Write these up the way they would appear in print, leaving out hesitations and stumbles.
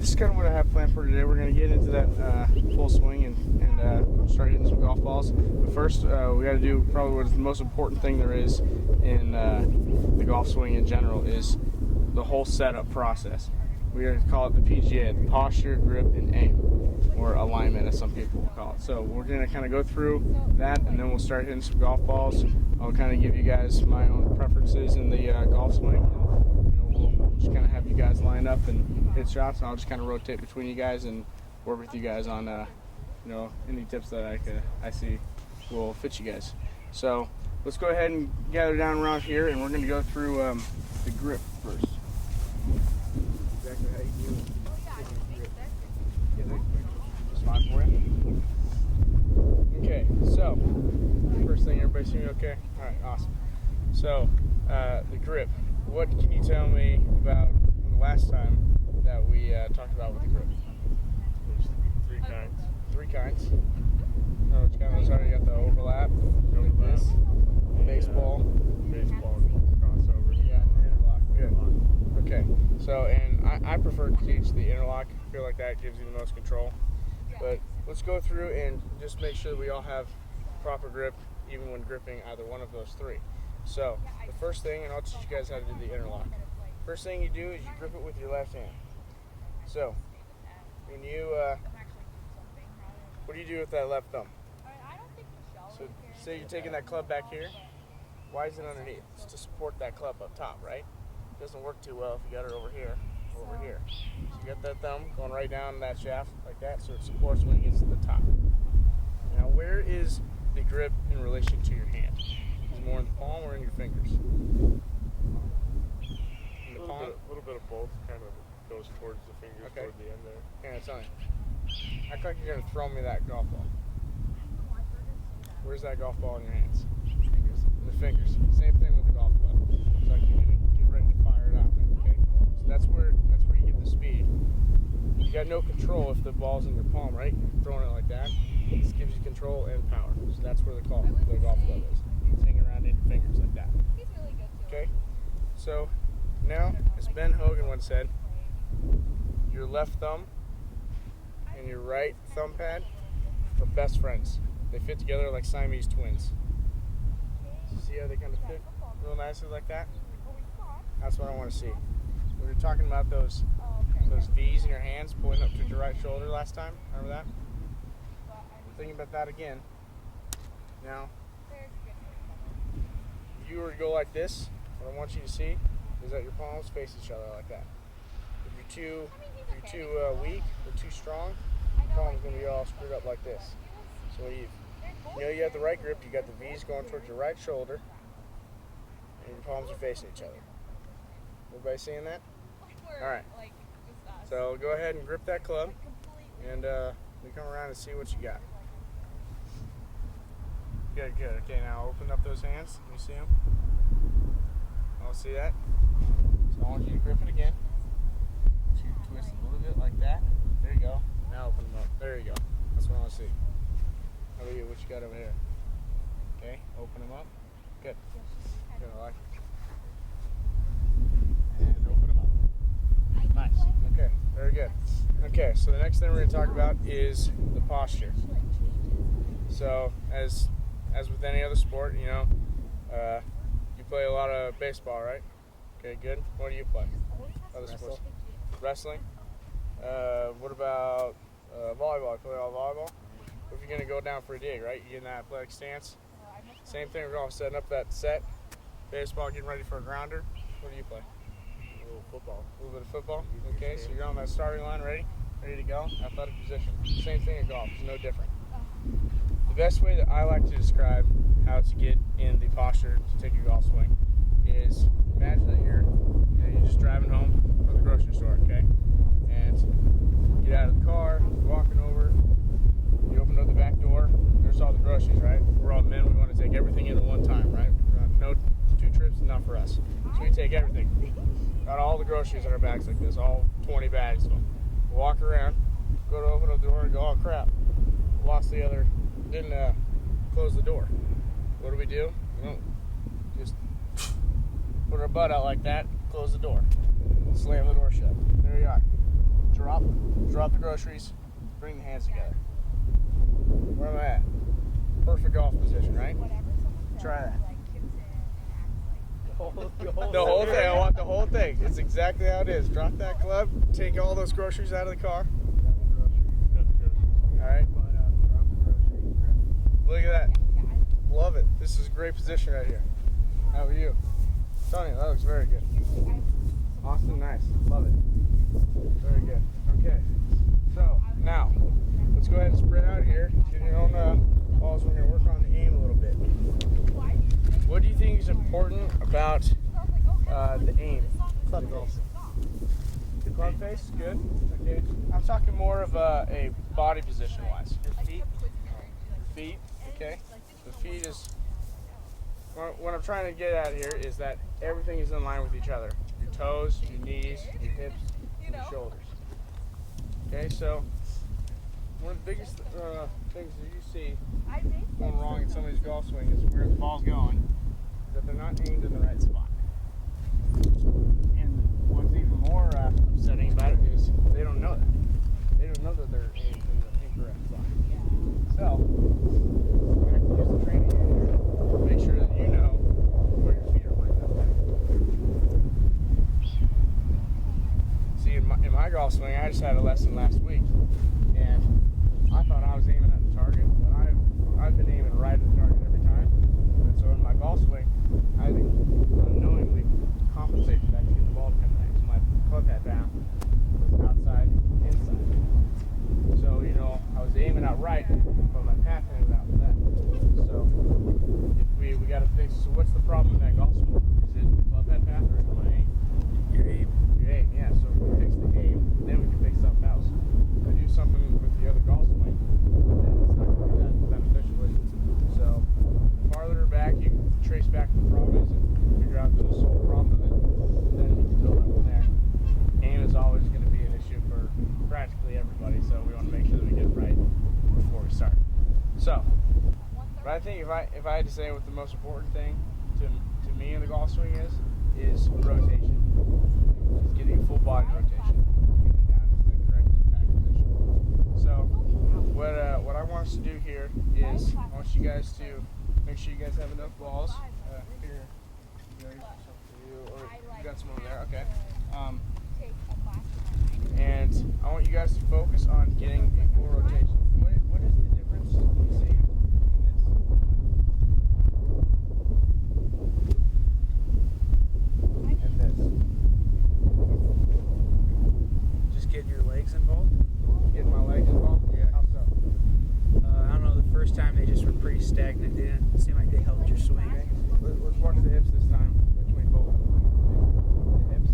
this is kind of what I have planned for today. We're going to get into that full swing and start hitting some golf balls. But first, we got to do probably what's the most important thing there is in the golf swing in general is the whole setup process. We're going to call it the PGA, the posture, grip, and aim, or alignment as some people will call it. So we're going to kind of go through that, and then we'll start hitting some golf balls. I'll kind of give you guys my own preferences in the golf swing. And, we'll just kind of have you guys line up and hit shots, and I'll just kind of rotate between you guys and work with you guys on any tips that I see will fit you guys. So let's go ahead and gather down around here, and we're going to go through the grip first. Exactly how you do it. Just fine for you. Okay, so first thing, everybody see me okay? All right, awesome. So the grip. What can you tell me about the last time that we talked about with the grip? There's three kinds. Three kinds. Oh, which kind of sorry, you got the overlap. Like this. Baseball. Baseball crossover. Yeah, and interlock. Good. Okay. So, and I prefer to teach the interlock. I feel like that gives you the most control. But let's go through and just make sure that we all have proper grip, even when gripping either one of those three. So, the first thing, and I'll teach you guys how to do the interlock. First thing you do is you grip it with your left hand. So, when you, what do you do with that left thumb? So, say you're taking that club back here. Why is it underneath? It's to support that club up top, right? It doesn't work too well if you got it over here or over here. So you got that thumb going right down that shaft like that, so it supports when it gets to the top. Now, where is the grip in relation to your hand? Is it more in the palm or in your fingers? In the palm? A little bit of both. Kind of goes towards the fingers, Okay. toward the end there. Yeah, it's on it. Act like you're gonna throw me that golf ball. Where's that golf ball in your hands? Fingers. In the fingers. Same thing with the golf club. It's like you're gonna get ready to fire it out. Okay. So that's where you get the speed. You got no control if the ball's in your palm, right? You're throwing it like that. This gives you control and power. So that's where the golf club is. It's hanging around in your fingers like that. Okay. So now, as Ben Hogan once said, your left thumb and your right thumb pad are best friends. They fit together like Siamese twins. See how they kind of fit real nicely like that? That's what I want to see. We were talking about those V's in your hands pulling up to your right shoulder last time. Remember that? Thinking about that again. Now, if you were to go like this, what I want you to see is that your palms face each other like that. If you're too weak or too strong, your palm's going to be all screwed up like this. So you have the right grip, you got the V's going towards your right shoulder, and your palms are facing each other. Everybody seeing that? Alright. So go ahead and grip that club, and we come around and see what you got. Good. Okay, now open up those hands. Can you see them? I'll see that. So I want you to grip it again. Twist a little bit like that. There you go. Now open them up. There you go. That's what I want to see. How about you? What you got over here? Okay, open them up. Good. Good, I like it. And open them up. Nice. Okay, very good. Okay, so the next thing we're going to talk about is the posture. So, as with any other sport, you play a lot of baseball, right? Okay, good. What do you play? Other sports? Wrestling. What about volleyball? You play all volleyball? If you're going to go down for a dig, right? You get in that athletic stance. Same thing, we're all setting up that set. Baseball, getting ready for a grounder. What do you play? A little football. A little bit of football. Okay, so you're on that starting line, ready to go. Athletic position. Same thing in golf. It's no different. The best way that I like to describe how to get in the posture to take your golf swing is imagine that you're just driving home from the grocery store, okay? And get out of the car, walking over, you open up the back door, there's all the groceries, right? We're all men, we want to take everything in at one time, right? No 2 trips, enough for us. So we take everything. Got all the groceries in our bags like this, all 20 bags of them. Walk around, go to open up the door and go, oh crap, didn't close the door. What do? Well, just put our butt out like that, close the door, slam the door shut. There you are. Drop, drop the groceries, bring the hands together. Where am I at? Perfect golf position, right? Try that. The whole The whole thing. I want the whole thing. It's exactly how it is. Drop that club, take all those groceries out of the car. All right. Look at that. Love it. This is a great position right here. How are you? Tony, that looks very good. Austin, nice. Love it. Very good. Okay. So, now, let's go ahead and spread out here. Get your own balls. We're going to work on the aim a little bit. What do you think is important about the aim? Club face. The club face? Good. Okay. I'm talking more of a body position wise. Your feet. Feet. Okay. The feet is... What I'm trying to get at here is that everything is in line with each other. Your toes, your knees, your hips, and your shoulders. Okay, so one of the biggest things that you see going wrong in somebody's golf swing is where the ball's going, is that they're not aimed in the right spot. And what's even more upsetting about it is they don't know that. They don't know that they're aimed in the incorrect spot. So, we're going to use the training aid here to make sure that you know where your feet are lined up at. See, in my golf swing, I just had a lesson last week, and I thought I was aiming at the target, but I've been aiming right at the target every time. And so in my golf swing, I had to unknowingly compensate for that to get the ball to come back. So my club head down was outside, inside. So, you know, I was aiming out right, but my path ended out left. So if we got to fix. So what's the problem with that golf swing? Is it the club head path or is it my aim? Your aim. Your aim, yeah. So if we fix the aim, then we can fix something else. If I do something with the other golf swing, then it's not going to be that beneficial. Is it? So the farther back you can trace back the problem is and figure out the sole problem of it, then you can build up from there. Aim is always going to be an issue for practically everybody, so we want to make sure that we get it right before we start. So, but I think if I had to say what the most important thing to me in the golf swing is rotation. Is getting full body rotation, getting down to the correct impact position. So, what I want us to do here is I want you guys to make sure you guys have enough balls. Here, or you got some over there. Okay. And I want you guys to focus on getting a full rotation. What is the difference you see in this? And this. Just getting your legs involved. Getting my legs involved? Yeah. How so? I don't know. The first time they just were pretty stagnant. They didn't seem like they helped your swing. Let's watch the hips this time between both of them. The hips.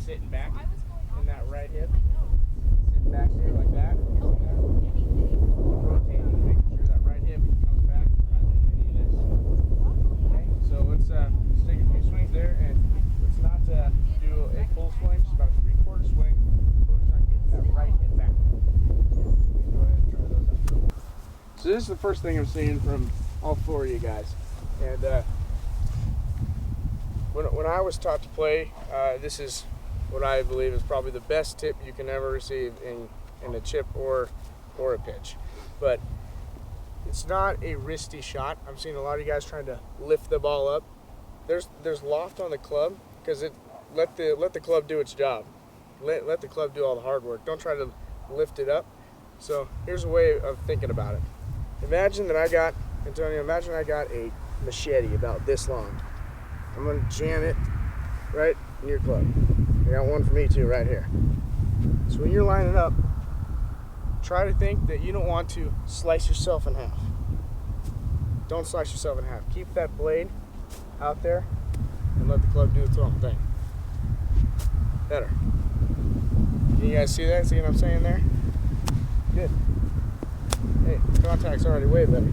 Sitting back in that right hip, sitting back here like that, rotating, making sure that right hip comes back. We're not doing any of this. Okay, so let's take a few swings there, and let's not do a full swing, just about a 3/4 swing. Focus on getting that right hip back. Go ahead and try those out. So this is the first thing I'm seeing from all four of you guys, and when I was taught to play, this is what I believe is probably the best tip you can ever receive in a chip or a pitch. But it's not a wristy shot. I'm seeing a lot of you guys trying to lift the ball up. There's loft on the club because let the club do its job. Let the club do all the hard work. Don't try to lift it up. So here's a way of thinking about it. Imagine I got a machete about this long. I'm gonna jam it right in your club. I got one for me too right here. So when you're lining up, try to think that you don't want to slice yourself in half. Don't slice yourself in half. Keep that blade out there and let the club do its own thing. Better. Can you guys see that? See what I'm saying there? Good. Hey, contact's already way better.